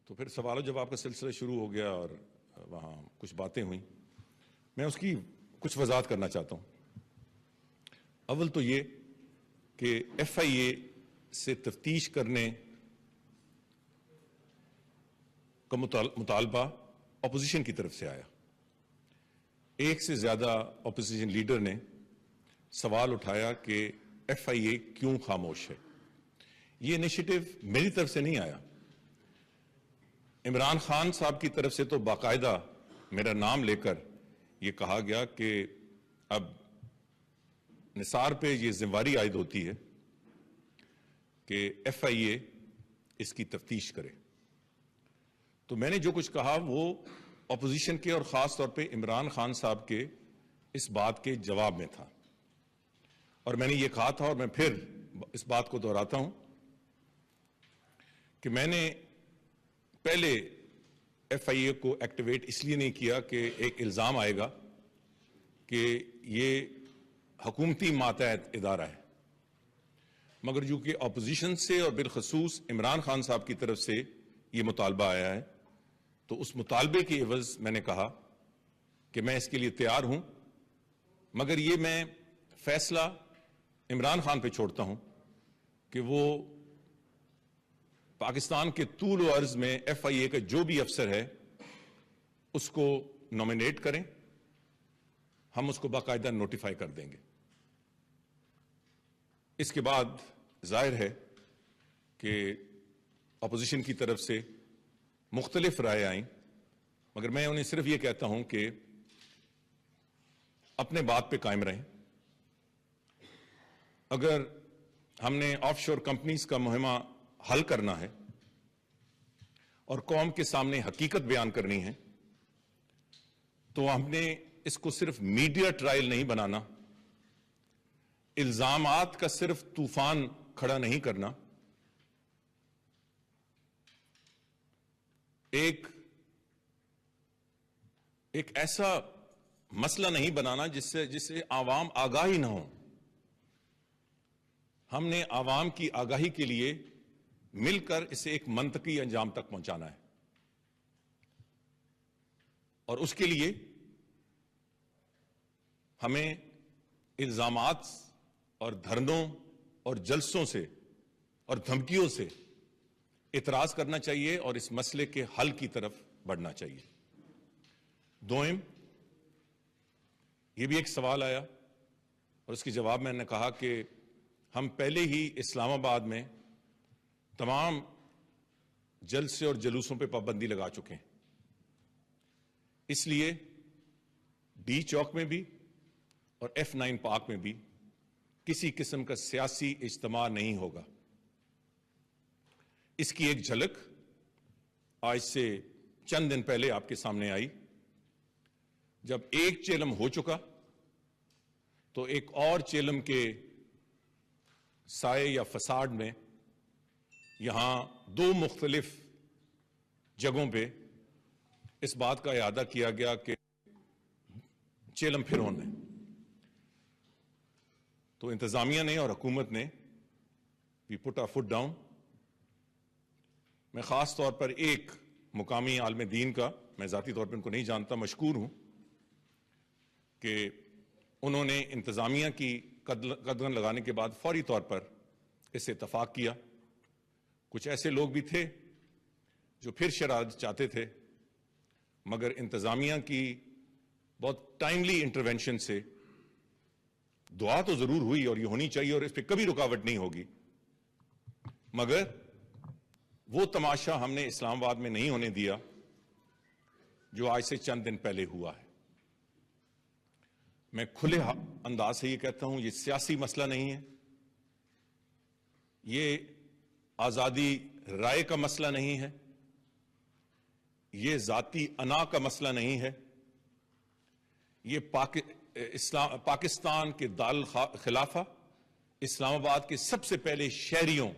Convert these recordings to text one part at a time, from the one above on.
تو پھر سوال و جواب کا سلسلہ شروع ہو گیا اور وہاں کچھ باتیں ہوئیں. میں اس کی کچھ وضاحت کرنا چاہتا ہوں. اول تو یہ کہ ایف آئی اے سے تفتیش کرنے کا مطالبہ اپوزیشن کی طرف سے آیا. ایک سے زیادہ اپوزیشن لیڈر نے سوال اٹھایا کہ ایف آئی اے کیوں خاموش ہے. یہ انیشیٹو میری طرف سے نہیں آیا. عمران خان صاحب کی طرف سے تو باقاعدہ میرا نام لے کر یہ کہا گیا کہ اب نثار پہ یہ ذمہ داری عائد ہوتی ہے کہ ایف آئی اے اس کی تفتیش کرے. تو میں نے جو کچھ کہا وہ اپوزیشن کے اور خاص طور پہ عمران خان صاحب کے اس بات کے جواب میں تھا. اور میں نے یہ کہا تھا اور میں پھر اس بات کو دہراتا ہوں کہ میں نے پہلے ایف آئی اے کو ایکٹیویٹ اس لیے نہیں کیا کہ ایک الزام آئے گا کہ یہ حکومتی ماتحت ادارہ ہے. مگر جو کہ اپوزیشن سے اور بالخصوص عمران خان صاحب کی طرف سے یہ مطالبہ آیا ہے تو اس مطالبے کی عوض میں نے کہا کہ میں اس کے لیے تیار ہوں. مگر یہ میں فیصلہ عمران خان پہ چھوڑتا ہوں کہ وہ پاکستان کے طول و عرض میں ایف آئی اے کا جو بھی افسر ہے اس کو نومینیٹ کریں. ہم اس کو باقاعدہ نوٹیفائی کر دیں گے. اس کے بعد ظاہر ہے کہ اپوزیشن کی طرف سے مختلف رائے آئیں. مگر میں انہیں صرف یہ کہتا ہوں کہ اپنے بات پہ قائم رہیں. اگر ہم نے آف شور کمپنیز کا مہمہ حل کرنا ہے اور قوم کے سامنے حقیقت بیان کرنی ہے تو ہم نے اس کو صرف میڈیا ٹرائل نہیں بنانا, الزامات کا صرف طوفان کھڑا نہیں کرنا, ایک ایسا مسئلہ نہیں بنانا جس سے عوام آگاہ ہی نہ ہو. ہم نے عوام کی آگاہی کے لیے مل کر اسے ایک منطقی انجام تک پہنچانا ہے. اور اس کے لیے ہمیں الزامات اور دھرنوں اور جلسوں سے اور دھمکیوں سے اعتراض کرنا چاہیے اور اس مسئلے کے حل کی طرف بڑھنا چاہیے. دوئم, یہ بھی ایک سوال آیا اور اس کے جواب میں نے کہا کہ ہم پہلے ہی اسلام آباد میں تمام جلسے اور جلوسوں پہ پابندی لگا چکے ہیں. اس لیے ڈی چوک میں بھی اور F9 پارک میں بھی کسی قسم کا سیاسی اجتماع نہیں ہوگا. اس کی ایک جھلک آج سے چند دن پہلے آپ کے سامنے آئی. جب ایک چیلم ہو چکا تو ایک اور چیلم کے سائے یا فساد میں یہاں دو مختلف جگہوں پہ اس بات کا اعادہ کیا گیا کہ چیلم پھر ہونے. تو انتظامیہ نے اور حکومت نے وی پٹ آ فٹ ڈاؤن. میں خاص طور پر ایک مقامی عالم دین کا, میں ذاتی طور پر ان کو نہیں جانتا, مشکور ہوں کہ انہوں نے انتظامیہ کی قدغن لگانے کے بعد فوری طور پر اس سے اتفاق کیا. کچھ ایسے لوگ بھی تھے جو پھر شرارت چاہتے تھے, مگر انتظامیہ کی بہت ٹائملی انٹرونشن سے دعا تو ضرور ہوئی اور یہ ہونی چاہیے اور اس پہ کبھی رکاوٹ نہیں ہوگی, مگر وہ تماشا ہم نے اسلام آباد میں نہیں ہونے دیا جو آج سے چند دن پہلے ہوا ہے. میں کھلے انداز سے یہ کہتا ہوں, یہ سیاسی مسئلہ نہیں ہے, یہ آزادی رائے کا مسئلہ نہیں ہے, یہ ذاتی انا کا مسئلہ نہیں ہے, یہ پاکستان کے دار الخلافہ اسلام آباد کے سب سے پہلے شہریوں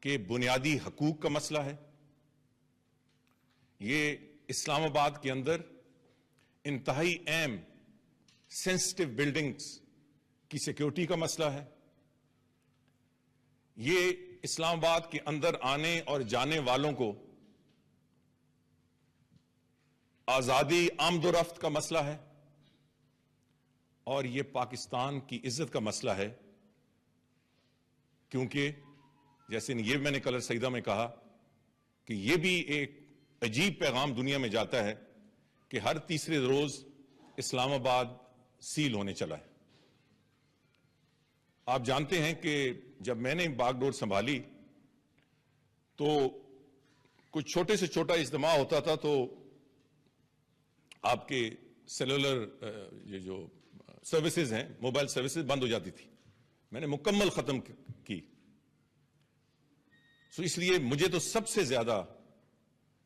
کے بنیادی حقوق کا مسئلہ ہے. یہ اسلام آباد کے اندر انتہائی اہم سینسٹیو بلڈنگز کی سیکیورٹی کا مسئلہ ہے. یہ اسلام آباد کے اندر آنے اور جانے والوں کو آزادی آمد و رفت کا مسئلہ ہے اور یہ پاکستان کی عزت کا مسئلہ ہے، کیونکہ جیسے یہ میں نے کل سیدہ میں کہا کہ یہ بھی ایک عجیب پیغام دنیا میں جاتا ہے کہ ہر تیسرے روز اسلام آباد سیل ہونے چلا ہے۔ آپ جانتے ہیں کہ جب میں نے باغ ڈور سنبھالی تو کچھ چھوٹے سے چھوٹا اجتماع ہوتا تھا تو آپ کے سیلولر یہ جو سروسز ہیں، موبائل سروسز بند ہو جاتی تھی، میں نے مکمل ختم کی۔ اس لیے مجھے تو سب سے زیادہ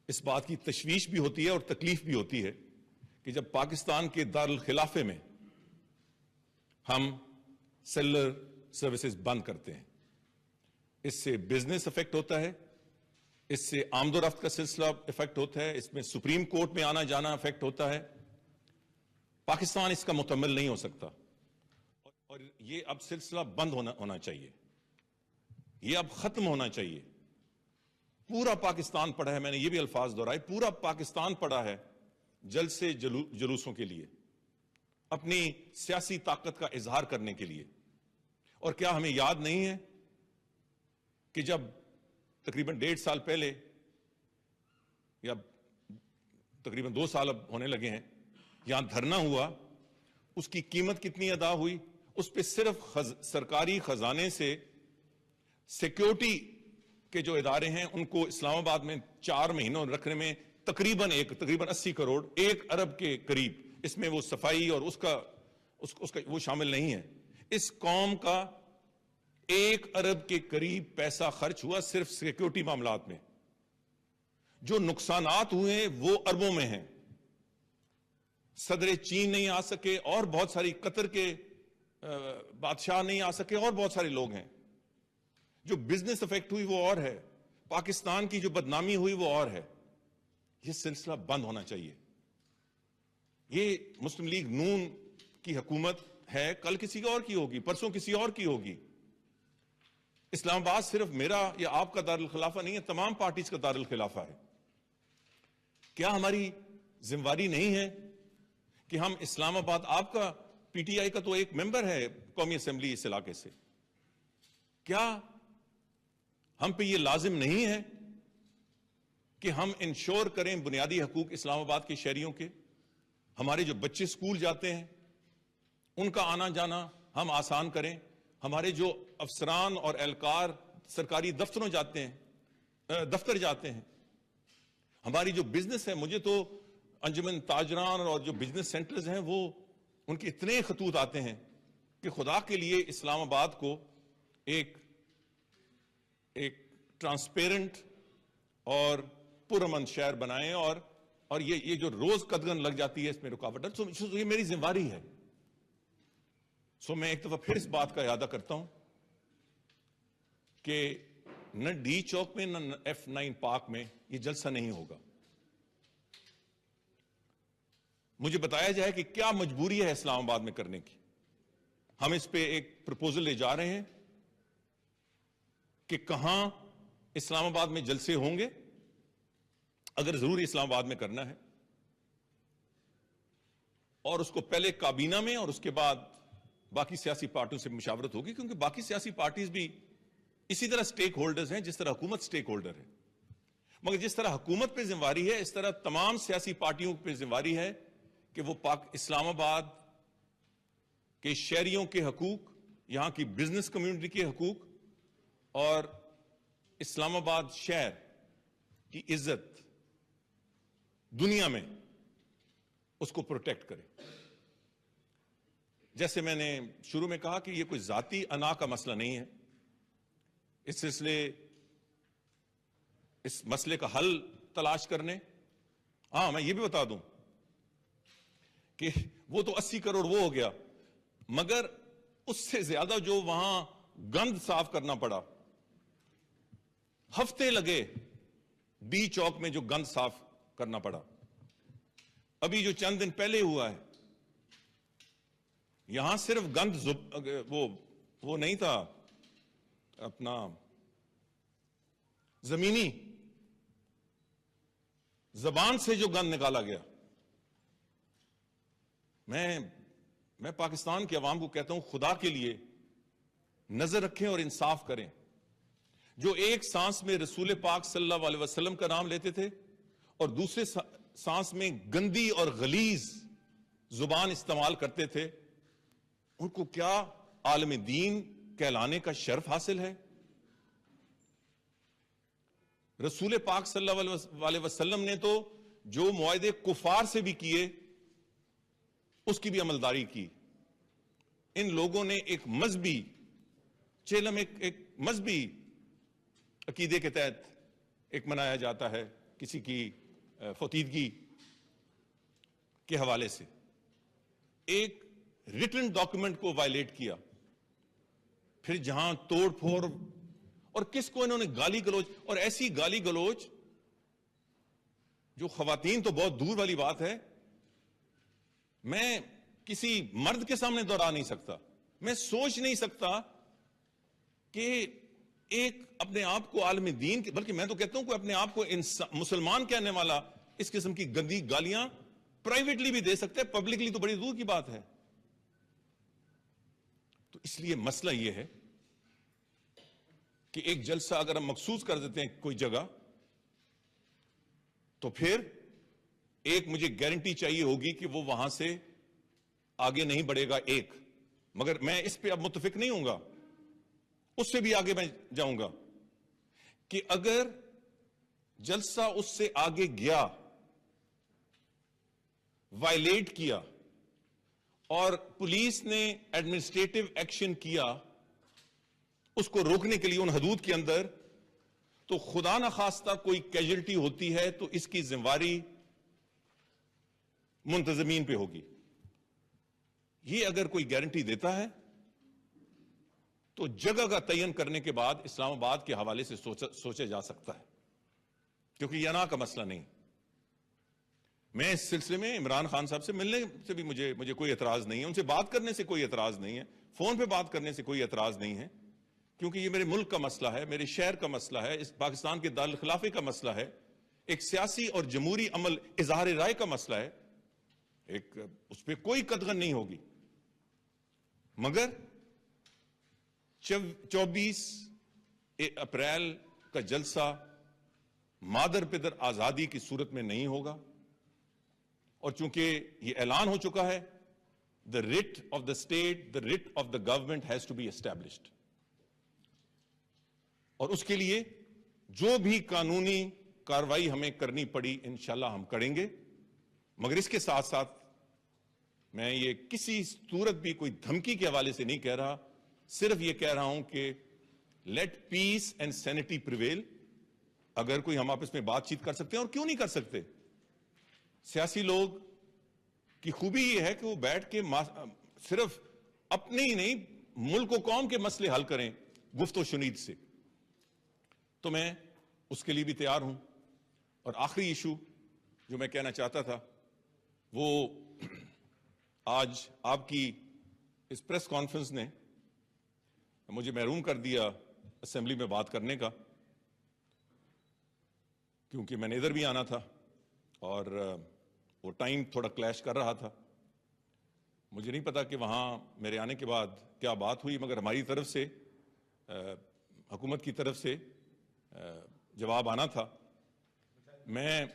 اس بات کی تشویش بھی ہوتی ہے اور تکلیف بھی ہوتی ہے کہ جب پاکستان کے دارالخلافے میں ہم سیلولر سروسز بند کرتے ہیں، اس سے بزنس افیکٹ ہوتا ہے، اس سے آمد و رفت کا سلسلہ افیکٹ ہوتا ہے، اس میں سپریم کورٹ میں آنا جانا افیکٹ ہوتا ہے۔ پاکستان اس کا مکمل نہیں ہو سکتا اور یہ اب سلسلہ بند ہونا چاہیے، یہ اب ختم ہونا چاہیے۔ پورا پاکستان پڑا ہے، میں نے یہ بھی الفاظ دہرائے، پورا پاکستان پڑا ہے جلسے جلوسوں کے لیے، اپنی سیاسی طاقت کا اظہار کرنے کے لیے۔ اور کیا ہمیں یاد نہیں ہے کہ جب تقریباً 1.5 سال پہلے یا تقریباً 2 سال اب ہونے لگے ہیں یہاں دھرنا ہوا، اس کی قیمت کتنی ادا ہوئی؟ اس پہ صرف سرکاری خزانے سے سیکیورٹی کے جو ادارے ہیں ان کو اسلام آباد میں 4 مہینوں رکھنے میں تقریباً 80 کروڑ، 1 ارب کے قریب، اس میں وہ صفائی اور اس کا وہ شامل نہیں ہے۔ اس قوم کا 1 ارب کے قریب پیسہ خرچ ہوا صرف سیکیورٹی معاملات میں، جو نقصانات ہوئے وہ اربوں میں ہیں۔ صدر چین نہیں آ سکے اور بہت ساری قطر کے بادشاہ نہیں آ سکے اور بہت سارے لوگ ہیں۔ جو بزنس افیکٹ ہوئی وہ اور ہے، پاکستان کی جو بدنامی ہوئی وہ اور ہے۔ یہ سلسلہ بند ہونا چاہیے۔ یہ مسلم لیگ نون کی حکومت ہے، کل کسی اور کی ہوگی، پرسوں کسی اور کی ہوگی۔ اسلام آباد صرف میرا یا آپ کا دارالخلافہ نہیں ہے، تمام پارٹیز کا دارالخلافہ ہے۔ کیا ہماری ذمہ داری نہیں ہے کہ ہم اسلام آباد، آپ کا پی ٹی آئی کا تو ایک ممبر ہے قومی اسمبلی اس علاقے سے، کیا ہم پہ یہ لازم نہیں ہے کہ ہم انشور کریں بنیادی حقوق اسلام آباد کے شہریوں کے؟ ہمارے جو بچے سکول جاتے ہیں ان کا آنا جانا ہم آسان کریں، ہمارے جو افسران اور اہلکار سرکاری دفتر جاتے ہیں، ہماری جو بزنس ہے، مجھے تو انجمن تاجران اور جو بزنس سینٹرز ہیں وہ ان کے اتنے خطوط آتے ہیں کہ خدا کے لیے اسلام آباد کو ایک ٹرانسپیرنٹ اور پرامن شہر بنائیں، اور یہ جو روز قدغن لگ جاتی ہے اس میں رکاوٹ ہے، یہ میری ذمہ داری ہے۔ میں ایک دفعہ پھر اس بات کا اعادہ کرتا ہوں کہ نہ ڈی چوک میں نہ F9 پارک میں یہ جلسہ نہیں ہوگا۔ مجھے بتایا جائے کہ کیا مجبوری ہے اسلام آباد میں کرنے کی۔ ہم اس پہ ایک پروپوزل لے جا رہے ہیں کہ کہاں اسلام آباد میں جلسے ہوں گے اگر ضروری اسلام آباد میں کرنا ہے، اور اس کو پہلے کابینہ میں اور اس کے بعد باقی سیاسی پارٹیوں سے مشاورت ہوگی، کیونکہ باقی سیاسی پارٹیز بھی اسی طرح سٹیک ہولڈرز ہیں جس طرح حکومت سٹیک ہولڈر ہے۔ مگر جس طرح حکومت پہ ذمہ داری ہے اس طرح تمام سیاسی پارٹیوں پہ ذمہ داری ہے کہ وہ اسلام آباد کے شہریوں کے حقوق، یہاں کی بزنس کمیونٹی کے حقوق اور اسلام آباد شہر کی عزت دنیا میں اس کو پروٹیکٹ کرے۔ جیسے میں نے شروع میں کہا کہ یہ کوئی ذاتی انا کا مسئلہ نہیں ہے، اس سلسلے اس مسئلے کا حل تلاش کرنے۔ میں یہ بھی بتا دوں کہ وہ تو 80 کروڑ وہ ہو گیا، مگر اس سے زیادہ جو وہاں گند صاف کرنا پڑا، ہفتے لگے ڈی چوک میں جو گند صاف کرنا پڑا۔ ابھی جو چند دن پہلے ہوا ہے، یہاں صرف گند وہ نہیں تھا، اپنا زمینی زبان سے جو گند نکالا گیا. میں پاکستان کے عوام کو کہتا ہوں خدا کے لیے نظر رکھیں اور انصاف کریں. جو ایک سانس میں رسول پاک صلی اللہ علیہ وسلم کا نام لیتے تھے اور دوسرے سانس میں گندی اور غلیظ زبان استعمال کرتے تھے, ان کو کیا عالم دین کہلانے کا شرف حاصل ہے؟ رسول پاک صلی اللہ علیہ وسلم نے تو جو معاہدے کفار سے بھی کیے اس کی بھی عملداری کی. ان لوگوں نے ایک مذہبی چیلم, ایک مذہبی عقیدے کے تحت ایک منایا جاتا ہے کسی کی فوتیدگی کے حوالے سے, ایک ریٹن ڈاکومنٹ کو وائلیٹ کیا. پھر جہاں توڑ پھوڑ, اور کس کو انہوں نے گالی گلوچ, اور ایسی گالی گلوچ جو خواتین تو بہت دور والی بات ہے, میں کسی مرد کے سامنے دوہرا نہیں سکتا. میں سوچ نہیں سکتا کہ ایک اپنے آپ کو عالم دین, بلکہ میں تو کہتا ہوں کہ اپنے آپ کو مسلمان کہنے والا اس قسم کی گندی گالیاں پرائیویٹلی بھی دے سکتے ہیں, پبلکلی تو بڑی دور کی بات ہے. تو اس لیے مسئلہ یہ ہے کہ ایک جلسہ اگر ہم مخصوص کر دیتے ہیں کوئی جگہ, تو پھر ایک مجھے گارنٹی چاہیے ہوگی کہ وہ وہاں سے آگے نہیں بڑھے گا. ایک, مگر میں اس پہ اب متفق نہیں ہوں گا, اس سے بھی آگے میں جاؤں گا کہ اگر جلسہ اس سے آگے گیا, وائلیٹ کیا, اور پولیس نے ایڈمنسٹریٹو ایکشن کیا اس کو روکنے کے لیے ان حدود کے اندر, تو خدا نخواستہ کوئی کیجلٹی ہوتی ہے تو اس کی ذمہ داری منتظمین پہ ہوگی. یہ اگر کوئی گارنٹی دیتا ہے تو جگہ کا تعین کرنے کے بعد اسلام آباد کے حوالے سے سوچا جا سکتا ہے, کیونکہ یہ انا کا مسئلہ نہیں. میں اس سلسلے میں عمران خان صاحب سے ملنے سے بھی مجھے کوئی اعتراض نہیں ہے, ان سے بات کرنے سے کوئی اعتراض نہیں ہے, فون پہ بات کرنے سے کوئی اعتراض نہیں ہے, کیونکہ یہ میرے ملک کا مسئلہ ہے, میرے شہر کا مسئلہ ہے, اس پاکستان کے دارالخلافے کا مسئلہ ہے, ایک سیاسی اور جمہوری عمل اظہار رائے کا مسئلہ ہے, ایک اس پہ کوئی قدغن نہیں ہوگی. مگر 24 اپریل کا جلسہ مادر پدر آزادی کی صورت میں نہیں ہوگا, اور چونکہ یہ اعلان ہو چکا ہے, the writ of the state, the writ of the government has to be established. اور اس کے لیے جو بھی قانونی کارروائی ہمیں کرنی پڑی انشاءاللہ ہم کریں گے. مگر اس کے ساتھ ساتھ میں یہ کسی صورت بھی کوئی دھمکی کے حوالے سے نہیں کہہ رہا, صرف یہ کہہ رہا ہوں کہ let peace and sanity prevail. اگر کوئی ہم آپس میں بات چیت کر سکتے ہیں, اور کیوں نہیں کر سکتے, سیاسی لوگ کی خوبی یہ ہے کہ وہ بیٹھ کے صرف اپنے ہی نہیں ملک و قوم کے مسئلے حل کریں گفت و شنید سے. تو میں اس کے لیے بھی تیار ہوں. اور آخری ایشو جو میں کہنا چاہتا تھا وہ آج آپ کی اس پریس کانفرنس نے مجھے محروم کر دیا اسمبلی میں بات کرنے کا, کیونکہ میں نے ادھر بھی آنا تھا اور وہ ٹائم تھوڑا کلیش کر رہا تھا. مجھے نہیں پتا کہ وہاں میرے آنے کے بعد کیا بات ہوئی, مگر ہماری طرف سے حکومت کی طرف سے جواب آنا تھا. میں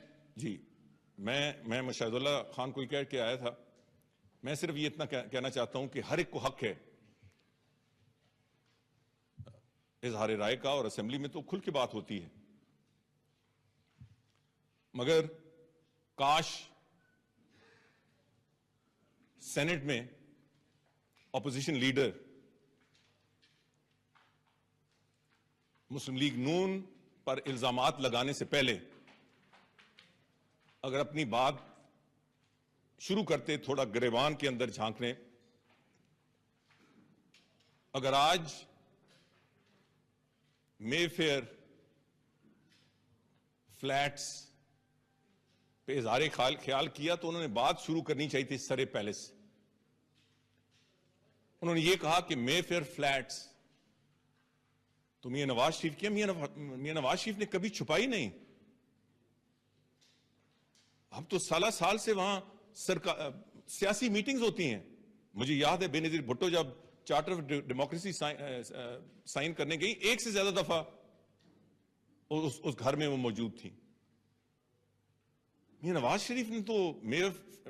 مشاہد اللہ خان کو کہہ کے آیا تھا. میں صرف یہ اتنا کہنا چاہتا ہوں کہ ہر ایک کو حق ہے اظہار رائے کا, اور اسمبلی میں تو کھل کے بات ہوتی ہے, مگر کاش سینٹ میں اپوزیشن لیڈر مسلم لیگ نون پر الزامات لگانے سے پہلے اگر اپنی بات شروع کرتے تھوڑا گریبان کے اندر جھانکنے. اگر آج مے فیئر فلیٹس پہ اظہار خیال کیا تو انہوں نے بات شروع کرنی چاہیے تھی سرے پیلس. انہوں نے یہ کہا کہ مے فیئر فلیٹس تو میاں نواز شریف کیا میاں نواز شریف نے کبھی چھپائی نہیں. اب تو سالہ سال سے وہاں سیاسی میٹنگز ہوتی ہیں. مجھے یاد ہے بے نظیر بھٹو جب چارٹر آف ڈیموکریسی سائن کرنے گئی، ایک سے زیادہ دفعہ اس گھر میں وہ موجود تھی. میاں نواز شریف نے تو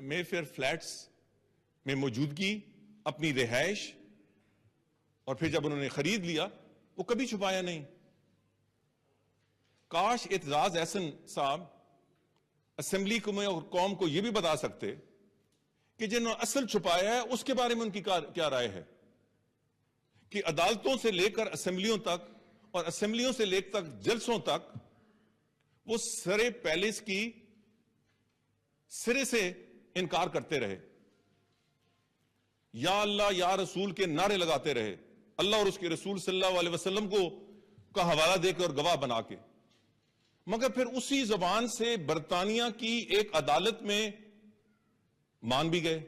مے فیئر فلیٹس میں موجودگی، اپنی رہائش، اور پھر جب انہوں نے خرید لیا وہ کبھی چھپایا نہیں. کاش اعتزاز احسن صاحب اسمبلی کو میں اور قوم کو یہ بھی بتا سکتے کہ جنہوں نے اصل چھپایا ہے اس کے بارے میں ان کی کیا رائے ہے، کہ عدالتوں سے لے کر اسمبلیوں تک اور اسمبلیوں سے لے کر جلسوں تک وہ سرے پیلس کی سرے سے انکار کرتے رہے، یا اللہ یا رسول کے نعرے لگاتے رہے، اللہ اور اس کے رسول صلی اللہ علیہ وسلم کا حوالہ دے کے اور گواہ بنا کے، مگر پھر اسی زبان سے برطانیہ کی ایک عدالت میں مان بھی گئے.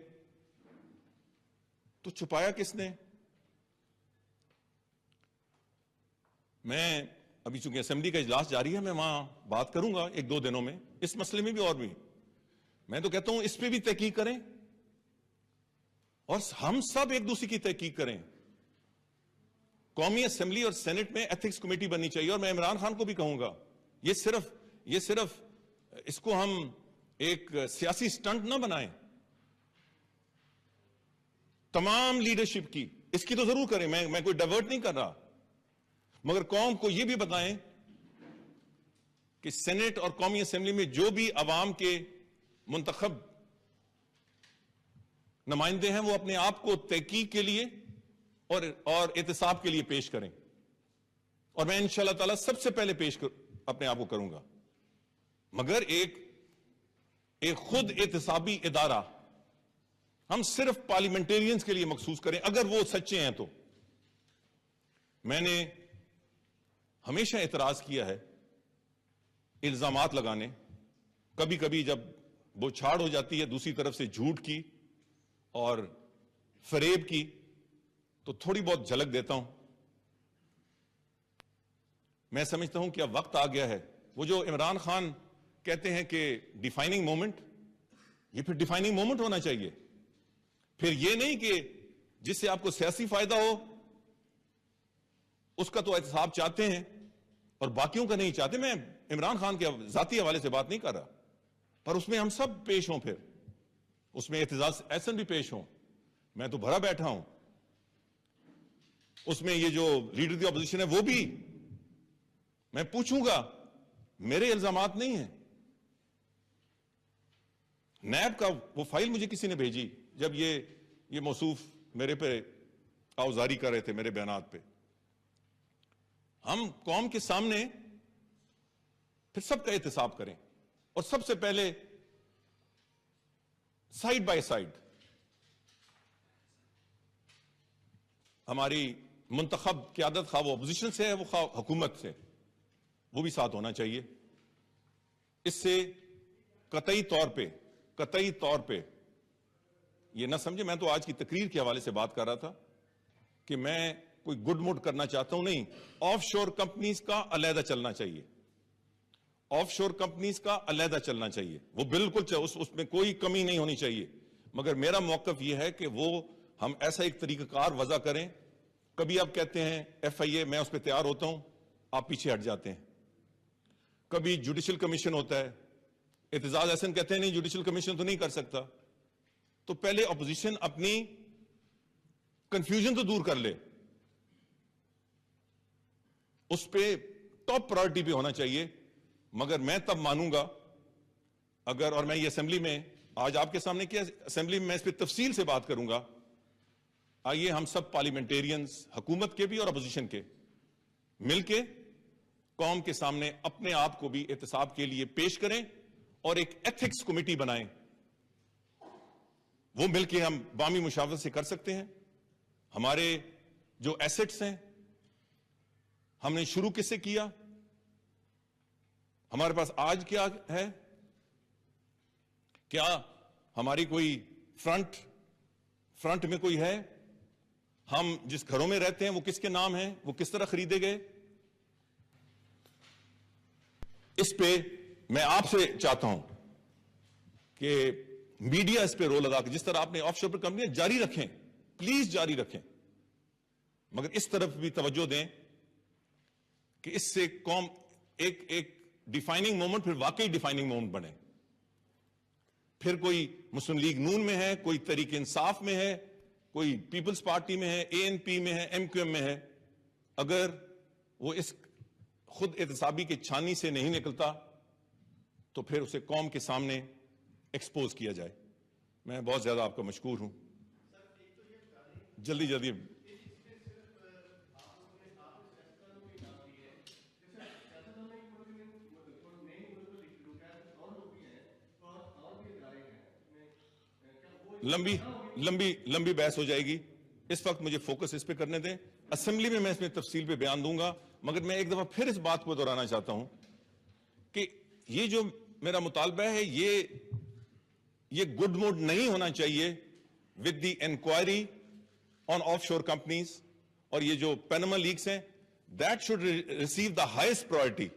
تو چھپایا کس نے؟ میں ابھی چونکہ اسمبلی کا اجلاس جاری ہے، میں وہاں بات کروں گا ایک دو دنوں میں اس مسئلے میں بھی، اور بھی میں تو کہتا ہوں اس پہ بھی تحقیق کریں اور ہم سب ایک دوسرے کی تحقیق کریں. قومی اسمبلی اور سینٹ میں ایتھکس کمیٹی بننی چاہیے، اور میں عمران خان کو بھی کہوں گا یہ صرف اس کو ہم ایک سیاسی سٹنٹ نہ بنائیں. تمام لیڈرشپ کی اس کی تو ضرور کریں، میں کوئی ڈائیورٹ نہیں کر رہا، مگر قوم کو یہ بھی بتائیں کہ سینٹ اور قومی اسمبلی میں جو بھی عوام کے منتخب نمائندے ہیں وہ اپنے آپ کو تحقیق کے لیے اور احتساب کے لیے پیش کریں، اور میں انشاءاللہ تعالی سب سے پہلے اپنے آپ کو کروں گا. مگر ایک خود احتسابی ادارہ ہم صرف پارلیمنٹیرینز کے لیے مخصوص کریں اگر وہ سچے ہیں. تو میں نے ہمیشہ اعتراض کیا ہے الزامات لگانے، کبھی کبھی جب وہ چھاڑ ہو جاتی ہے دوسری طرف سے جھوٹ کی اور فریب کی تو تھوڑی بہت جھلک دیتا ہوں. میں سمجھتا ہوں کہ اب وقت آ گیا ہے. وہ جو عمران خان کہتے ہیں کہ ڈیفائننگ مومنٹ، یہ پھر ڈیفائننگ مومنٹ ہونا چاہیے، پھر یہ نہیں کہ جس سے آپ کو سیاسی فائدہ ہو اس کا تو احتساب چاہتے ہیں اور باقیوں کا نہیں چاہتے. میں عمران خان کے ذاتی حوالے سے بات نہیں کر رہا، پر اس میں ہم سب پیش ہوں، پھر اس میں اعتزاز احسن بھی پیش ہوں. میں تو بھرا بیٹھا ہوں اس میں. یہ جو لیڈر دی اپوزیشن ہے وہ بھی میں پوچھوں گا، میرے الزامات نہیں ہیں. نیب کا وہ فائل مجھے کسی نے بھیجی جب یہ موصوف میرے پہ آوزاری کر رہے تھے میرے بیانات پہ. ہم قوم کے سامنے پھر سب کا احتساب کریں، اور سب سے پہلے سائیڈ بائی سائیڈ ہماری منتخب قیادت، خواہ وہ اپوزیشن سے ہے وہ خواہ حکومت سے، وہ بھی ساتھ ہونا چاہیے. اس سے قطعی طور پہ یہ نہ سمجھے میں تو آج کی تقریر کے حوالے سے بات کر رہا تھا کہ میں کوئی گڈ موڈ کرنا چاہتا ہوں، نہیں. آف شور کمپنیز کا علیحدہ چلنا چاہیے، آف شور کمپنیز کا علیحدہ چلنا چاہیے، وہ بالکل اس میں کوئی کمی نہیں ہونی چاہیے. مگر میرا موقف یہ ہے کہ وہ ہم ایسا ایک طریقہ کار وضع کریں. کبھی آپ کہتے ہیں ایف آئی اے، میں اس پہ تیار ہوتا ہوں، آپ پیچھے ہٹ جاتے ہیں. کبھی جوڈیشل کمیشن ہوتا ہے، اعتزاز احسن کہتے ہیں نہیں جوڈیشل کمیشن تو نہیں کر سکتا. تو پہلے اپوزیشن اپنی کنفیوژن تو دور کر لے، اس پہ ٹاپ پرائرٹی پہ ہونا چاہیے. مگر میں تب مانوں گا اگر، اور میں یہ اسمبلی میں آج آپ کے سامنے کیا، اسمبلی میں اس پہ تفصیل سے بات کروں گا. آئیے ہم سب پارلیمنٹیرینز، حکومت کے بھی اور اپوزیشن کے، مل کے قوم کے سامنے اپنے آپ کو بھی احتساب کے لیے پیش کریں اور ایک ایتھکس کمیٹی بنائیں. وہ مل کے ہم باہمی مشاورت سے کر سکتے ہیں. ہمارے جو ایسٹس ہیں ہم نے شروع کس سے کیا، ہمارے پاس آج کیا ہے، کیا ہماری کوئی فرنٹ میں کوئی ہے، ہم جس گھروں میں رہتے ہیں وہ کس کے نام ہیں، وہ کس طرح خریدے گئے، اس پہ میں آپ سے چاہتا ہوں کہ میڈیا اس پہ رول ادا کرے. جس طرح آپ نے آف شور پر کمپنیاں جاری رکھیں, پلیز جاری رکھیں, مگر اس طرف بھی توجہ دیں کہ اس سے قوم ایک ڈیفائننگ مومنٹ پھر واقعی ڈیفائننگ مومنٹ بنے. پھر کوئی مسلم لیگ نون میں ہے, کوئی تحریک انصاف میں ہے, کوئی پیپلز پارٹی میں ہے, ANP میں ہے, MQM میں ہے, اگر وہ اس خود احتسابی کے چھانی سے نہیں نکلتا تو پھر اسے قوم کے سامنے ایکسپوز کیا جائے. میں بہت زیادہ آپ کا مشکور ہوں. جلدی جلدی. لمبی بحث ہو جائے گی. اس وقت مجھے فوکس اس پہ کرنے دیں. اسمبلی میں اس میں تفصیل پہ بیان دوں گا, مگر میں ایک دفعہ پھر اس بات کو دہرانا چاہتا ہوں کہ یہ جو میرا مطالبہ ہے یہ گڈ موڈ نہیں ہونا چاہیے with the inquiry on offshore companies, اور یہ جو پینما لیکس ہیں that should receive the highest priority.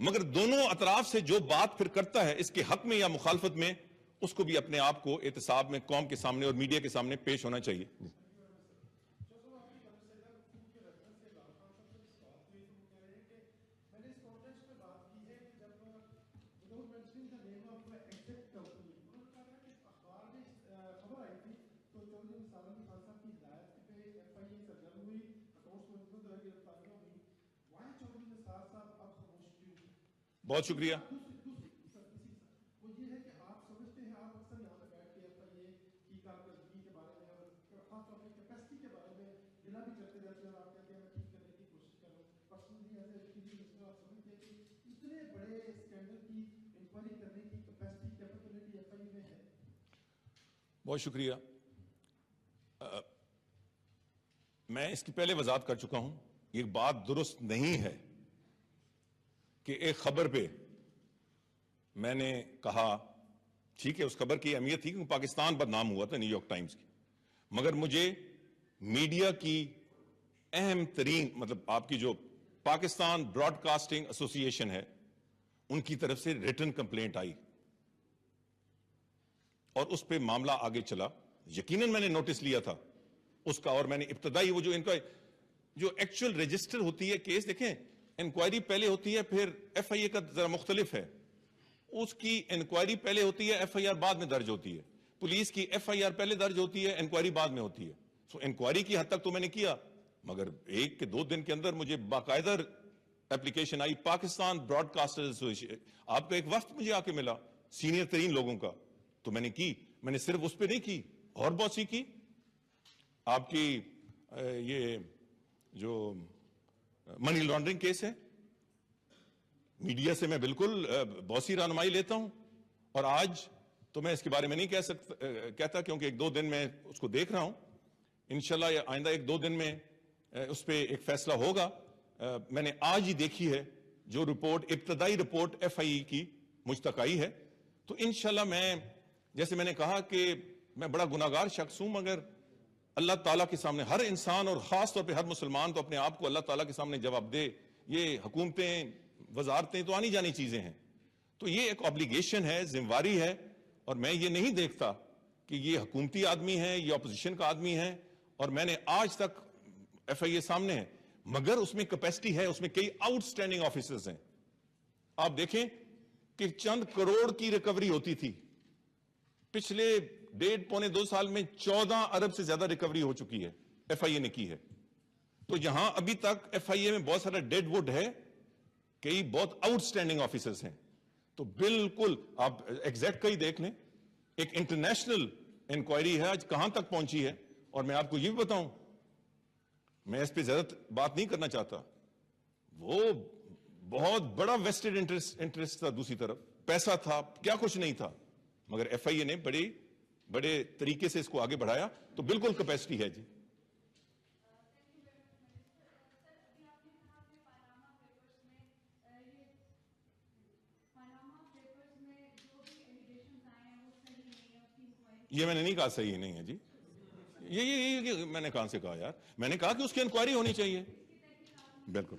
مگر دونوں اطراف سے جو بات پھر کرتا ہے اس کے حق میں یا مخالفت میں, اس کو بھی اپنے آپ کو احتساب میں قوم کے سامنے اور میڈیا کے سامنے پیش ہونا چاہیے. بہت شکریہ. بہت شکریہ. میں اس کی پہلے وضاحت کر چکا ہوں, یہ بات درست نہیں ہے کہ ایک خبر پہ میں نے کہا, ٹھیک ہے اس خبر کی اہمیت تھی کیونکہ پاکستان بدنام ہوا تھا نیو یارک ٹائمز کی, مگر مجھے میڈیا کی اہم ترین مطلب آپ کی جو پاکستان براڈ کاسٹنگ ایسوسی ایشن ہے ان کی طرف سے ریٹن کمپلینٹ آئی اور اس پہ معاملہ آگے چلا. یقیناً میں نے نوٹس لیا تھا اس کا, اور میں نے ابتدائی وہ جو ان کا جو ایکچوئل رجسٹر ہوتی ہے کیس, دیکھیں انکوائری پہلے ہوتی ہے, پھر FIA کا ذرا مختلف ہے, اس کی انکوائری پہلے ہوتی ہے, FIR بعد میں درج ہوتی ہے. پولیس کی FIR پہلے درج ہوتی ہے, انکوائری بعد میں ہوتی ہے. سو انکوائری کی حد تک تو میں نے کیا, مگر 1 کے 2 دن کے اندر مجھے باقاعدہ اپلیکیشن آئی پاکستان براڈ کاسٹر ایسوسی. آپ کا ایک وفد مجھے آ کے ملا سینئر ترین لوگوں کا, تو میں نے کی. میں نے صرف اس پہ نہیں کی, اور بہت سی کی. آپ کی یہ جو منی لانڈرنگ کیس ہے, میڈیا سے میں بالکل بہت سی رہنمائی لیتا ہوں, اور آج تو میں اس کے بارے میں نہیں کہتا کیونکہ 1-2 دن میں اس کو دیکھ رہا ہوں. انشاءاللہ آئندہ 1-2 دن میں اس پہ ایک فیصلہ ہوگا. میں نے آج ہی دیکھی ہے جو رپورٹ, ابتدائی رپورٹ FIA کی مجھ تک آئی ہے. تو انشاءاللہ میں جیسے میں نے کہا کہ میں بڑا گناہگار شخص ہوں, مگر اللہ تعالیٰ کے سامنے ہر انسان اور خاص طور پہ ہر مسلمان تو اپنے آپ کو اللہ تعالیٰ کے سامنے جواب دے. یہ حکومتیں وزارتیں تو آنی جانی چیزیں ہیں, تو یہ ایک obligation ہے, ذمہ داری ہے, اور میں یہ نہیں دیکھتا کہ یہ حکومتی آدمی ہے, یہ اپوزیشن کا آدمی ہے, اور میں نے آج تک FIA سامنے ہے, مگر اس میں کیپیسٹی ہے, اس میں کئی آؤٹ سٹینڈنگ آفیسرز ہیں. آپ دیکھیں کہ چند کروڑ کی ریکوری ہوتی تھی, پچھلے 1.5-2 سال میں 14 ارب سے زیادہ ریکوری ہو چکی ہے, FIA نے کی ہے. تو یہاں ابھی تک FIA میں بہت سارا ڈیڈ ووڈ ہے, کئی بہت آؤٹ سٹینڈنگ آفیسرز ہیں. تو بالکل آپ ایگزیکٹ کا ہی دیکھ لیں, ایک انٹرنیشنل انکوائری ہے آج کہاں تک پہنچی ہے. اور میں آپ کو یہ بھی بتاؤں, میں اس پہ زیادہ بات نہیں کرنا چاہتا, وہ بہت بڑا ویسٹڈ انٹرسٹ تھا, دوسری طرف پیسہ تھا, کیا کچھ نہیں تھا, مگر FIA نے بڑے طریقے سے اس کو آگے بڑھایا. تو بالکل کیپیسٹی ہے جی. یہ میں نے نہیں کہا صحیح نہیں ہے جی, یہ میں نے کہاں سے کہا یار, میں نے کہا کہ اس کی انکوائری ہونی چاہیے. بالکل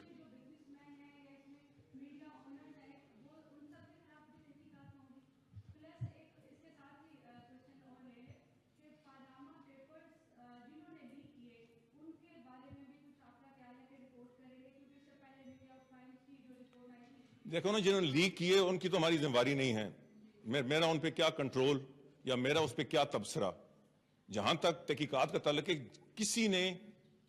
دیکھو نا جنہوں نے لیک کیے ان کی تو ہماری ذمہ داری نہیں ہے, میرا ان پہ کیا کنٹرول یا میرا اس پہ کیا تبصرہ. جہاں تک تحقیقات کا تعلق ہے, کسی نے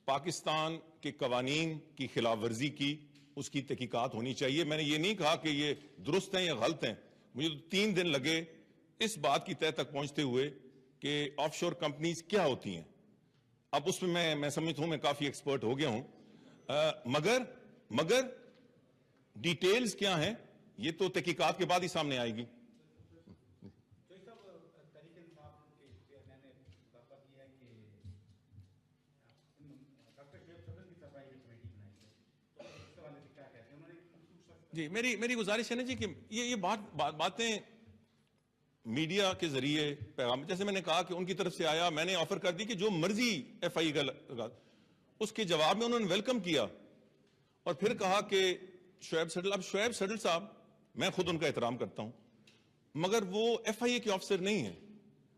پاکستان کے قوانین کی خلاف ورزی کی, اس کی تحقیقات ہونی چاہیے. میں نے یہ نہیں کہا کہ یہ درست ہیں یا غلط ہیں, مجھے 3 دن لگے اس بات کی تہ تک پہنچتے ہوئے کہ آف شور کمپنیز کیا ہوتی ہیں. اب اس میں میں سمجھتا ہوں میں کافی ایکسپرٹ ہو گیا ہوں, مگر ڈیٹیلز کیا ہیں یہ تو تحقیقات کے بعد ہی سامنے آئے گی. جی میری گزارش ہے نا جی کہ یہ باتیں میڈیا کے ذریعے پیغام, جیسے میں نے کہا کہ ان کی طرف سے آیا, میں نے آفر کر دی کہ جو مرضی ایف آئی کا لگا, اس کے جواب میں انہوں نے ویلکم کیا اور پھر کہا کہ شعیب سڈل. اب شعیب سڈل صاحب میں خود ان کا احترام کرتا ہوں مگر وہ ایف آئی اے کے آفیسر نہیں ہیں.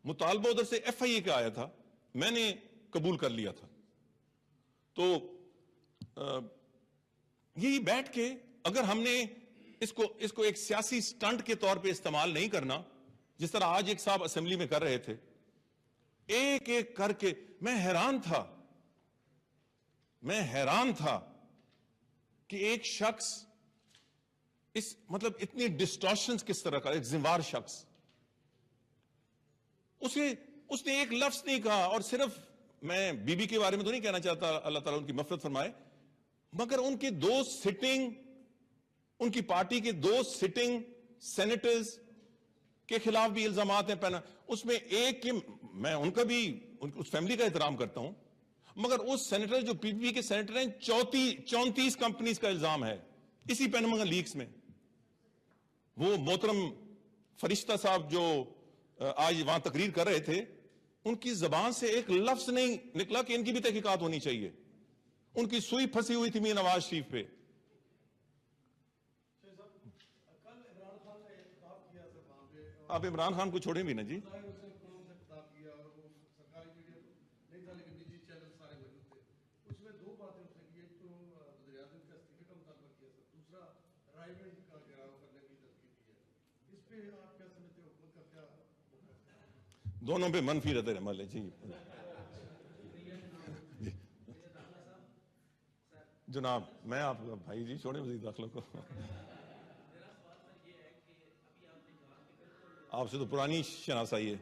مطالبہ ادھر سے ایف آئی اے کا آیا تھا, میں نے قبول کر لیا تھا. تو یہی بیٹھ کے اگر ہم نے اس کو ایک سیاسی سٹنٹ کے طور پہ استعمال نہیں کرنا, جس طرح آج ایک صاحب اسمبلی میں کر رہے تھے, ایک ایک کر کے میں حیران تھا کہ ایک شخص اس مطلب اتنی ڈسٹارشنز کس طرح کا, ایک ذمہ شخص, اس نے ایک لفظ نہیں کہا. اور صرف میں بی بی کے بارے میں تو نہیں کہنا چاہتا, اللہ تعالیٰ ان کی مغفرت فرمائے, مگر ان کے ان کی پارٹی کے 2 سٹنگ سینیٹرز کے خلاف بھی الزامات ہیں پہنا. اس میں ایک میں ان کا بھی اس فیملی کا احترام کرتا ہوں, مگر اس سینیٹر جو پی پی کے سینیٹر ہیں 34 کمپنیز کا الزام ہے اسی پیناما لیکس میں. وہ محترم فرشتہ صاحب جو آج وہاں تقریر کر رہے تھے, ان کی زبان سے ایک لفظ نہیں نکلا کہ ان کی بھی تحقیقات ہونی چاہیے. ان کی سوئی پھنسی ہوئی تھی میر نواز شریف پہ. آپ عمران خان کو چھوڑیں بھی نا جی. دونوں پہ منفی رد عمل ہے جی. جناب میں آپ کا بھائی جی, چھوڑیں مزید داخلوں کو. آپ سے تو پرانی شناسائی ہے.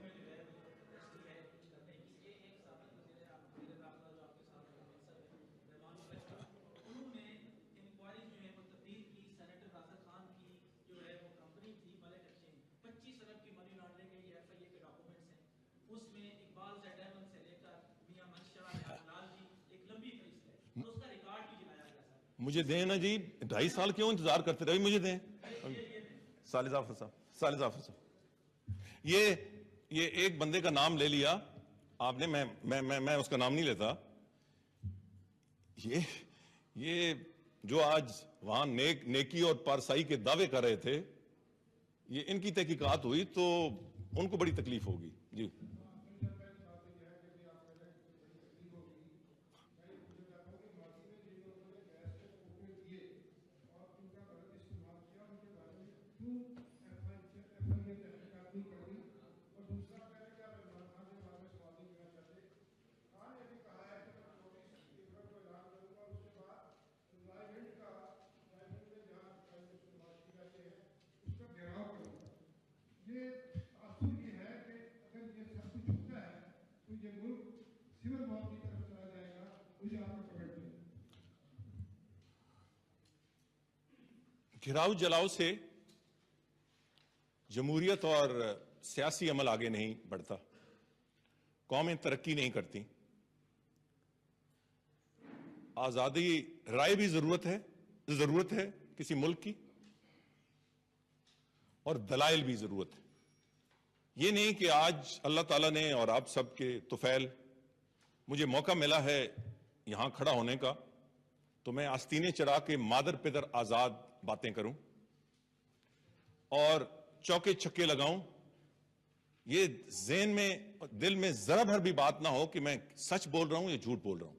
مجھے دیں نا جی, 2.5 سال کیوں انتظار کرتے رہے, مجھے دیں. سال ظافر صاحب یہ ایک بندے کا نام لے لیا آپ نے, میں اس کا نام نہیں لیتا. یہ جو آج وہاں نیکی اور پارسائی کے دعوے کر رہے تھے, یہ ان کی تحقیقات ہوئی تو ان کو بڑی تکلیف ہوگی جی. گھراؤ جلاؤ سے جمہوریت اور سیاسی عمل آگے نہیں بڑھتا, قومیں ترقی نہیں کرتی. آزادی رائے بھی ضرورت ہے کسی ملک کی, اور دلائل بھی ضرورت ہے. یہ نہیں کہ آج اللہ تعالیٰ نے اور آپ سب کے طفیل مجھے موقع ملا ہے یہاں کھڑا ہونے کا, تو میں آستینے چرا کے مادر پدر آزاد باتیں کروں اور چوکے چھکے لگاؤں. یہ ذہن میں دل میں ذرا بھر بھی بات نہ ہو کہ میں سچ بول رہا ہوں یا جھوٹ بول رہا ہوں.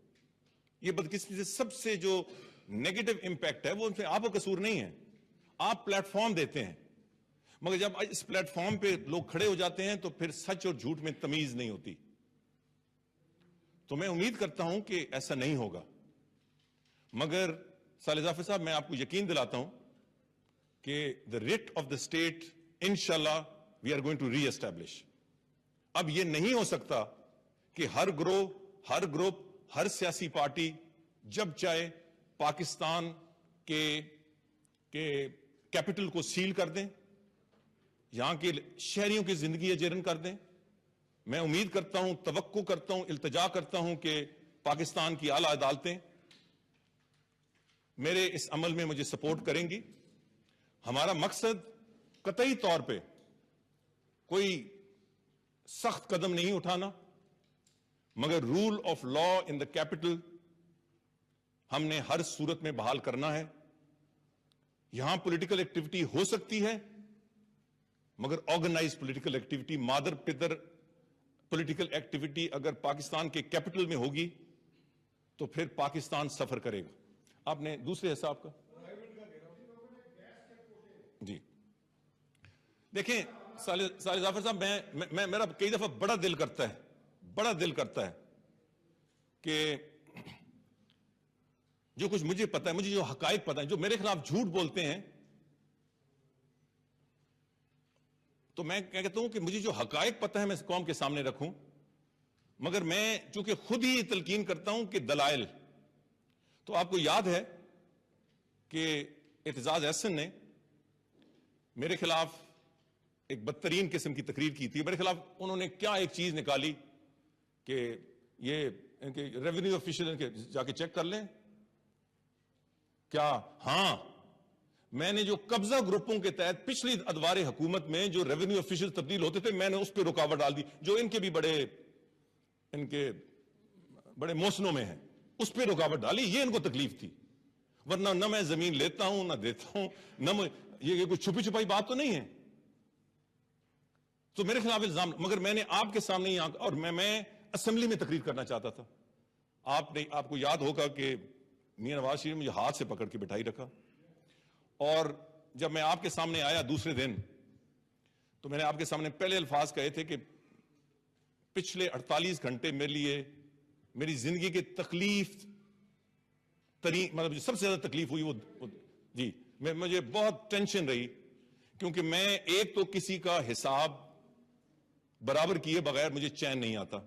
یہ بدقسمتی سے سب سے جو نیگیٹو امپیکٹ ہے وہ ان سے آپ کا قصور نہیں ہے. آپ پلیٹ فارم دیتے ہیں، مگر جب اس پلیٹ فارم پہ لوگ کھڑے ہو جاتے ہیں تو پھر سچ اور جھوٹ میں تمیز نہیں ہوتی. تو میں امید کرتا ہوں کہ ایسا نہیں ہوگا. مگر صالح ظفر صاحب، میں آپ کو یقین دلاتا ہوں کہ the writ of the state انشاءاللہ we are going to re-establish. اب یہ نہیں ہو سکتا کہ ہر گروہ، ہر گروپ، ہر سیاسی پارٹی جب چاہے پاکستان کے کیپٹل کو سیل کر دیں، یہاں کے شہریوں کی زندگی اجیرن کر دیں. میں امید کرتا ہوں، توقع کرتا ہوں، التجا کرتا ہوں کہ پاکستان کی اعلیٰ عدالتیں میرے اس عمل میں مجھے سپورٹ کریں گی. ہمارا مقصد قطعی طور پہ کوئی سخت قدم نہیں اٹھانا، مگر rule of law in the capital ہم نے ہر صورت میں بحال کرنا ہے. یہاں پولیٹیکل ایکٹیویٹی ہو سکتی ہے، مگر آرگنائز پولیٹیکل ایکٹیویٹی، مادر پدر پولیٹیکل ایکٹیویٹی اگر پاکستان کے کیپٹل میں ہوگی تو پھر پاکستان سفر کرے گا. آپ نے دوسرے حساب کا جی دیکھیں صالح ظفر صاحب، میں میرا کئی دفعہ بڑا دل کرتا ہے کہ جو کچھ مجھے پتا ہے، مجھے جو حقائق پتا ہے، جو میرے خلاف جھوٹ بولتے ہیں، تو میں کہتا ہوں کہ مجھے جو حقائق پتا ہے میں اس قوم کے سامنے رکھوں. مگر میں چونکہ خود ہی تلقین کرتا ہوں کہ دلائل، تو آپ کو یاد ہے کہ اعتزاز احسن نے میرے خلاف ایک بدترین قسم کی تقریر کی تھی. میرے خلاف انہوں نے کیا ایک چیز نکالی کہ یہ ریونیو آفیشل جا کے چیک کر لیں کیا. ہاں، میں نے جو قبضہ گروپوں کے تحت پچھلی ادوار حکومت میں جو ریونیو آفیشل تبدیل ہوتے تھے، میں نے اس پہ رکاوٹ ڈال دی، جو ان کے بھی بڑے موسنوں میں ہیں، اس پہ رکاوٹ ڈالی. یہ ان کو تکلیف تھی، ورنہ نہ میں زمین لیتا ہوں نہ دیتا ہوں، نہ یہ کوئی چھپی چھپائی بات تو نہیں ہے. تو میرے خلاف الزام، مگر میں نے آپ کے سامنے ہی اور میں اسمبلی میں تقریر کرنا چاہتا تھا. آپ کو یاد ہوگا کہ میاں نواز شریف مجھے ہاتھ سے پکڑ کے بٹھائی رکھا، اور جب میں آپ کے سامنے آیا دوسرے دن تو میں نے آپ کے سامنے پہلے الفاظ کہے تھے کہ پچھلے 48 گھنٹے میرے لیے میری زندگی کے تکلیف ترین، مطلب سب سے زیادہ تکلیف ہوئی وہ جی مجھے بہت ٹینشن رہی، کیونکہ میں ایک تو کسی کا حساب برابر کیے بغیر مجھے چین نہیں آتا،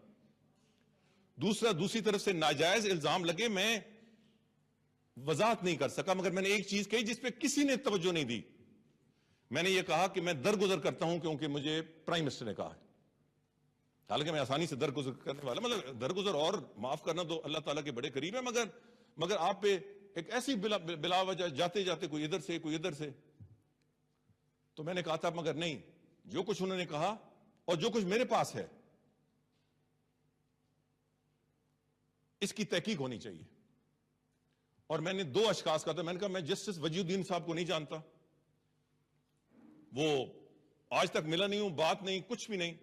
دوسری طرف سے ناجائز الزام لگے، میں وضاحت نہیں کر سکا. مگر میں نے ایک چیز کہی جس پہ کسی نے توجہ نہیں دی. میں نے یہ کہا کہ میں درگزر کرتا ہوں کیونکہ مجھے پرائم منسٹر نے کہا ہے. حالانکہ میں آسانی سے درگزر کرنے والا، مطلب درگزر اور معاف کرنا تو اللہ تعالیٰ کے بڑے قریب ہے، مگر آپ پہ ایک ایسی بلا وجہ جاتے کوئی ادھر سے کوئی ادھر سے. تو میں نے کہا تھا مگر نہیں، جو کچھ انہوں نے کہا اور جو کچھ میرے پاس ہے اس کی تحقیق ہونی چاہیے. اور میں نے 2 اشخاص کہا تھا، میں نے کہا میں جسٹس وجی الدین صاحب کو نہیں جانتا، وہ آج تک ملا نہیں ہوں، بات نہیں، کچھ بھی نہیں،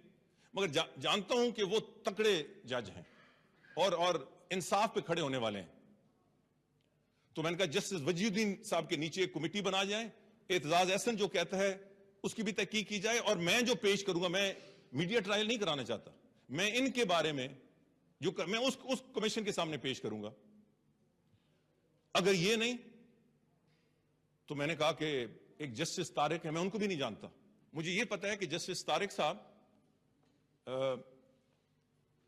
مگر جانتا ہوں کہ وہ تکڑے جج ہیں اور انصاف پہ کھڑے ہونے والے ہیں. تو میں نے کہا جسٹس وجی الدین صاحب کے نیچے ایک کمیٹی بنا جائے، اعتزاز احسن جو کہتا ہے اس کی بھی تحقیق کی جائے، اور میں جو پیش کروں گا، میں میڈیا ٹرائل نہیں کرانا چاہتا، میں ان کے بارے میں جو میں اس کمیشن کے سامنے پیش کروں گا. اگر یہ نہیں تو میں نے کہا کہ ایک جسٹس طارق ہے، میں ان کو بھی نہیں جانتا. مجھے یہ پتا ہے کہ جسٹس طارق صاحب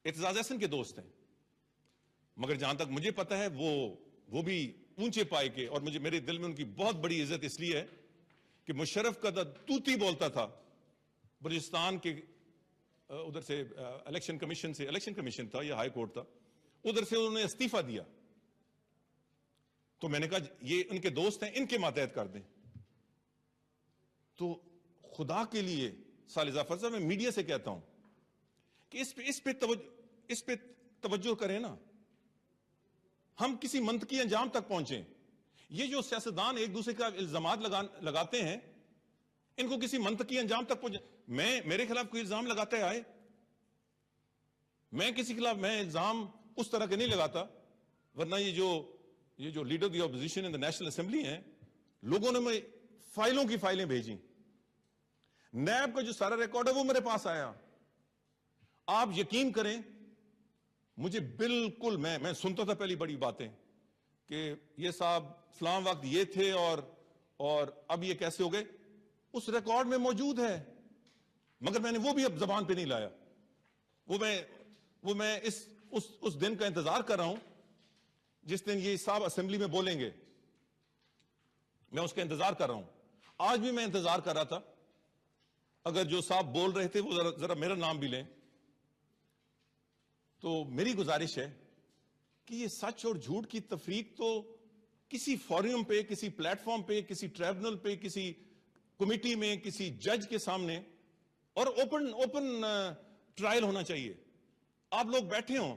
اعتزاز احسن کے دوست ہیں، مگر جہاں تک مجھے پتا ہے وہ بھی اونچے پائے کے، اور میرے دل میں ان کی بہت بڑی عزت اس لیے ہے کہ مشرف کا توتی بولتا تھا بلوچستان کے ادھر سے الیکشن کمیشن تھا یا ہائی کورٹ تھا، ادھر سے انہوں نے استعفیٰ دیا. تو میں نے کہا یہ ان کے دوست ہیں، ان کے ماتحت کر دیں. تو خدا کے لیے صالح ظفر صاحب، میں میڈیا سے کہتا ہوں کہ اس پہ توجہ کریں نا، ہم کسی منطقی انجام تک پہنچیں. یہ جو سیاستدان ایک دوسرے کا الزامات لگاتے ہیں، ان کو کسی منطقی انجام تک پہنچیں. میرے خلاف کوئی الزام لگاتا ہے آئے، میں کسی خلاف میں الزام اس طرح کے نہیں لگاتا، ورنہ یہ جو لیڈر دی اپوزیشن ان دی نیشنل اسمبلی ہیں، لوگوں نے میں فائلوں کی فائلیں بھیجیں. نیب کا جو سارا ریکارڈ ہے وہ میرے پاس آیا. آپ یقین کریں مجھے بالکل میں سنتا تھا پہلی بڑی باتیں کہ یہ صاحب فلاں وقت یہ تھے اور اب یہ کیسے ہو گئے. اس ریکارڈ میں موجود ہے, مگر میں نے وہ بھی اب زبان پہ نہیں لایا. وہ میں اس دن کا انتظار کر رہا ہوں جس دن یہ صاحب اسمبلی میں بولیں گے. میں اس کا انتظار کر رہا ہوں. آج بھی میں انتظار کر رہا تھا. اگر جو صاحب بول رہے تھے وہ ذرا میرا نام بھی لیں. تو میری گزارش ہے کہ یہ سچ اور جھوٹ کی تفریق تو کسی فورم پہ, کسی پلیٹ فارم پہ, کسی ٹریبونل پہ, کسی کمیٹی میں, کسی جج کے سامنے اور اوپن ٹرائل ہونا چاہیے. آپ لوگ بیٹھے ہوں,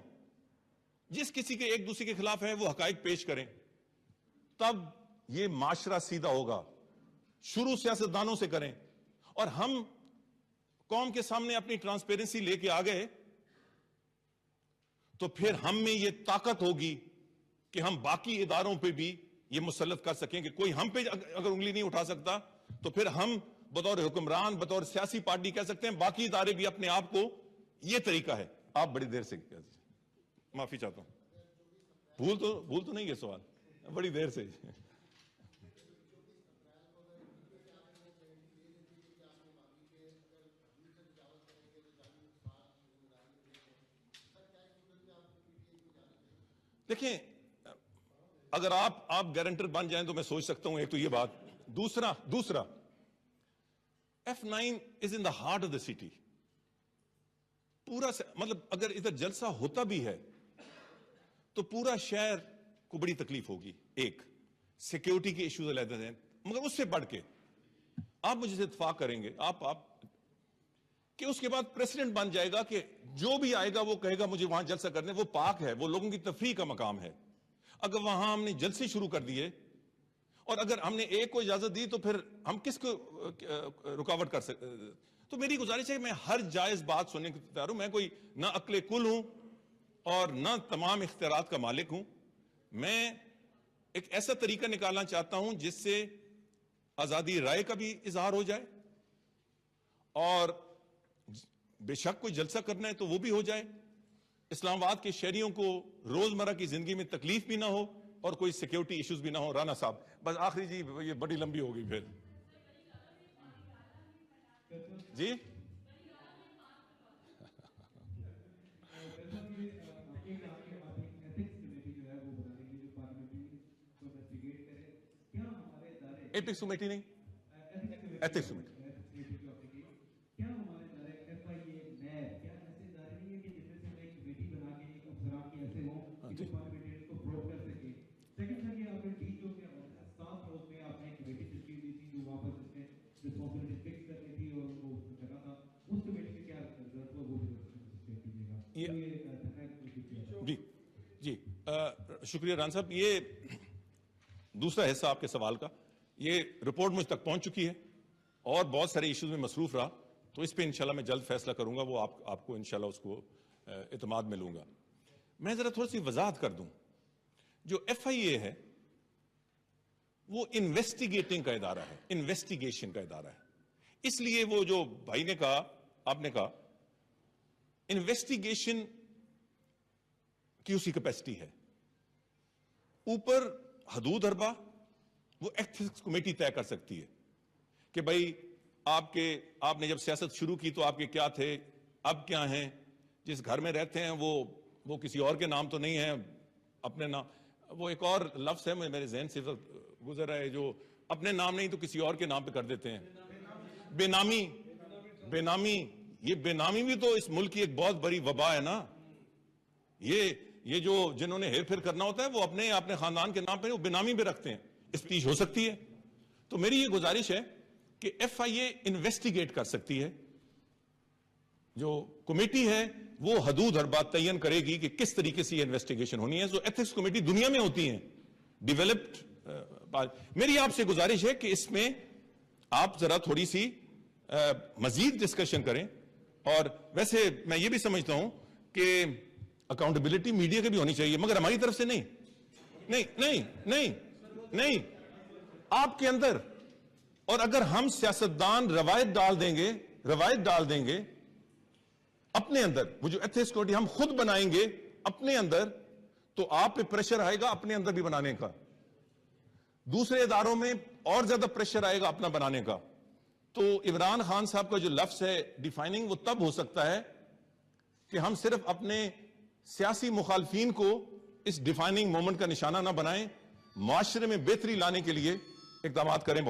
جس کسی کے ایک دوسرے کے خلاف ہے وہ حقائق پیش کریں, تب یہ معاشرہ سیدھا ہوگا. شروع سیاستدانوں سے کریں. اور ہم قوم کے سامنے اپنی ٹرانسپیرنسی لے کے آ گئے تو پھر ہم میں یہ طاقت ہوگی کہ ہم باقی اداروں پہ بھی یہ مسلط کر سکیں کہ کوئی ہم پہ اگر انگلی نہیں اٹھا سکتا تو پھر ہم بطور حکمران, بطور سیاسی پارٹی کہہ سکتے ہیں باقی ادارے بھی اپنے آپ کو. یہ طریقہ ہے. آپ بڑی دیر سے معافی چاہتا ہوں, بھول تو نہیں ہے سوال, بڑی دیر سے. دیکھیں اگر آپ گارنٹر بن جائیں تو میں سوچ سکتا ہوں. ایک تو یہ بات. دوسرا F9 is in the heart of the city. پورا مطلب اگر ادھر جلسہ ہوتا بھی ہے تو پورا شہر کو بڑی تکلیف ہوگی. ایک سیکیورٹی کے ایشوز علیحدہ ہیں, مگر اس سے بڑھ کے آپ مجھے سے اتفاق کریں گے آپ کہ اس کے بعد پریسیڈنٹ بن جائے گا کہ جو بھی آئے گا وہ کہے گا مجھے وہاں جلسہ کرنے. وہ پاک ہے, وہ لوگوں کی تفریح کا مقام ہے. اگر وہاں ہم نے جلسے شروع کر دیے اور اگر ہم نے ایک کو اجازت دی تو پھر ہم کس کو رکاوٹ کر سکتے. تو میری گزارش ہے میں ہر جائز بات سننے کو تیار ہوں. میں کوئی نہ عقل کل ہوں اور نہ تمام اختیارات کا مالک ہوں. میں ایک ایسا طریقہ نکالنا چاہتا ہوں جس سے آزادی رائے کا بھی اظہار ہو جائے اور بے شک کوئی جلسہ کرنا ہے تو وہ بھی ہو جائے. اسلام آباد کے شہریوں کو روزمرہ کی زندگی میں تکلیف بھی نہ ہو اور کوئی سیکیورٹی ایشوز بھی نہ ہو. رانا صاحب بس آخری جی, یہ بڑی لمبی ہو گئی پھر جی. ایتھکس کمیٹی نہیں, ایتھکس کمیٹی. جی شکریہ ران صاحب. یہ دوسرا حصہ آپ کے سوال کا, یہ رپورٹ مجھ تک پہنچ چکی ہے اور بہت سارے ایشوز میں مصروف رہا, تو اس پہ انشاءاللہ میں جلد فیصلہ کروں گا. وہ آپ کو انشاءاللہ اس کو اعتماد میں لوں گا. میں ذرا تھوڑی سی وضاحت کر دوں. جو FIA ہے وہ انویسٹیگیٹنگ کا ادارہ ہے, انویسٹیگیشن کا ادارہ ہے. اس لیے وہ جو بھائی نے کہا, آپ نے کہا, انویسٹیگیشن کی اسی کیپیسٹی ہے. اوپر حدود اربا وہ ایتھکس کمیٹی طے کر سکتی ہے کہ بھائی آپ نے جب سیاست شروع کی تو آپ کے کیا تھے, اب کیا ہیں, جس گھر میں رہتے ہیں وہ کسی اور کے نام تو نہیں ہے, اپنے نام. وہ ایک اور لفظ ہے میرے ذہن سے گزر رہا ہے, جو اپنے نام نہیں تو کسی اور کے نام پہ کر دیتے ہیں, بے نامی. یہ بے نامی بھی تو اس ملک کی ایک بہت بڑی وبا ہے نا. یہ جو جنہوں نے ہیر پھر کرنا ہوتا ہے وہ اپنے خاندان کے نام پہ وہ بے نامی بھی رکھتے ہیں. اسپیچ ہو سکتی ہے. تو میری یہ گزارش ہے کہ FIA انویسٹیگیٹ کر سکتی ہے. جو کمیٹی ہے وہ حدود اربات تعین کرے گی کہ کس طریقے سے یہ انویسٹیگیشن ہونی ہے. جو ایتھکس کمیٹی دنیا میں ہوتی ہیں ڈیولپڈ. میری آپ سے گزارش ہے کہ اس میں آپ ذرا تھوڑی سی مزید ڈسکشن کریں. اور ویسے میں یہ بھی سمجھتا ہوں کہ اکاؤنٹیبلٹی میڈیا کی بھی ہونی چاہیے, مگر ہماری طرف سے نہیں. آپ کے اندر اور اگر ہم سیاستدان روایت ڈال دیں گے اپنے اندر، وہ جو ایتھکس کوڈ ہم خود بنائیں گے اپنے اندر، تو آپ پہ پریشر آئے گا اپنے اندر بھی بنانے کا، دوسرے اداروں میں اور زیادہ پریشر آئے گا اپنا بنانے کا. تو عمران خان صاحب کا جو لفظ ہے ڈیفائننگ، وہ تب ہو سکتا ہے کہ ہم صرف اپنے سیاسی مخالفین کو اس ڈیفائننگ مومنٹ کا نشانہ نہ بنائیں، معاشرے میں بہتری لانے کے لیے اقدامات کریں.